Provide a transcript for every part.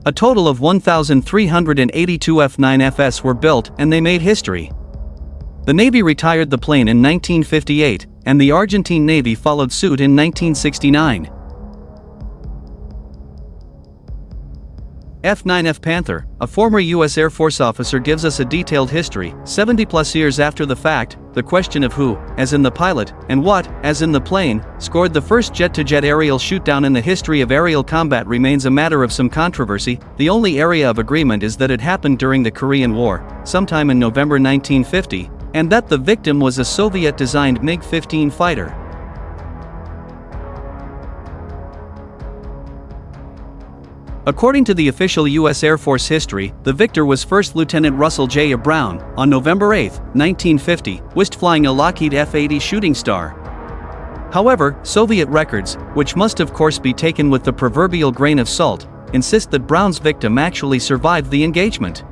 A total of 1,382 F9Fs were built and they made history. The Navy retired the plane in 1958, and the Argentine Navy followed suit in 1969. F9F Panther, a former U.S. Air Force officer, gives us a detailed history. 70+ years after the fact, the question of who, as in the pilot, and what, as in the plane, scored the first jet-to-jet aerial shootdown in the history of aerial combat remains a matter of some controversy. The only area of agreement is that it happened during the Korean War, sometime in November 1950, and that the victim was a Soviet-designed MiG-15 fighter. According to the official U.S. Air Force history, the victor was First Lieutenant Russell J. Brown, on November 8, 1950, whilst flying a Lockheed F-80 Shooting Star. However, Soviet records, which must of course be taken with the proverbial grain of salt, insist that Brown's victim actually survived the engagement.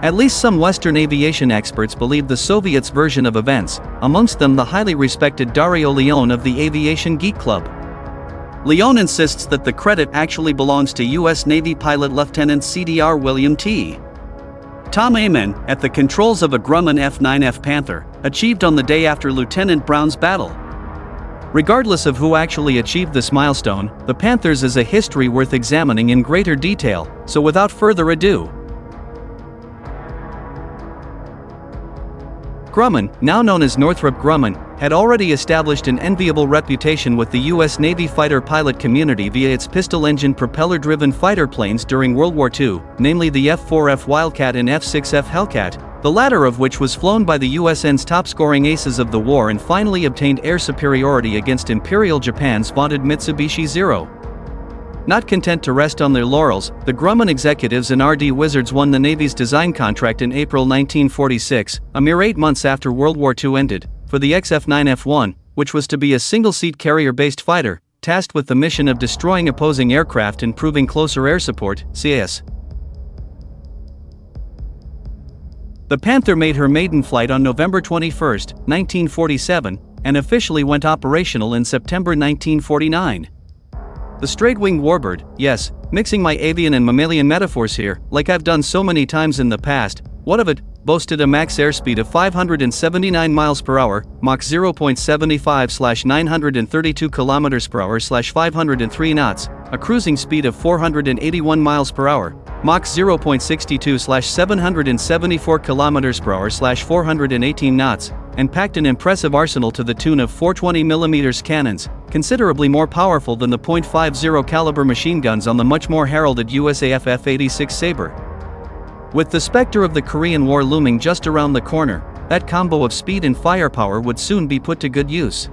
At least some Western aviation experts believe the Soviets' version of events, amongst them the highly respected Dario Leone of the Aviation Geek Club. Leone insists that the credit actually belongs to U.S. Navy pilot Lieutenant CDR William T. Tom Amen, at the controls of a Grumman F9F Panther, achieved on the day after Lieutenant Brown's battle. Regardless of who actually achieved this milestone, the Panthers is a history worth examining in greater detail, so without further ado. Grumman, now known as Northrop Grumman, had already established an enviable reputation with the U.S. Navy fighter pilot community via its piston-engine propeller-driven fighter planes during World War II, namely the F9F Wildcat and F9F Hellcat, the latter of which was flown by the USN's top-scoring aces of the war and finally obtained air superiority against Imperial Japan's vaunted Mitsubishi Zero. Not content to rest on their laurels, the Grumman executives and RD Wizards won the Navy's design contract in April 1946, a mere 8 months after World War II ended, for the F9F-1, which was to be a single-seat carrier-based fighter, tasked with the mission of destroying opposing aircraft and proving closer air support, CAS. The Panther made her maiden flight on November 21, 1947, and officially went operational in September 1949. The straight-winged warbird, yes, mixing my avian and mammalian metaphors here, like I've done so many times in the past, what of it, boasted a max airspeed of 579 miles per hour, Mach 0.75/932 kilometers per hour /503 knots, a cruising speed of 481 miles per hour, Mach 0.62/774 kilometers per hour /418 knots, and packed an impressive arsenal to the tune of 420mm cannons, considerably more powerful than the .50 caliber machine guns on the much more heralded USAF F-86 Sabre. With the specter of the Korean War looming just around the corner, that combo of speed and firepower would soon be put to good use.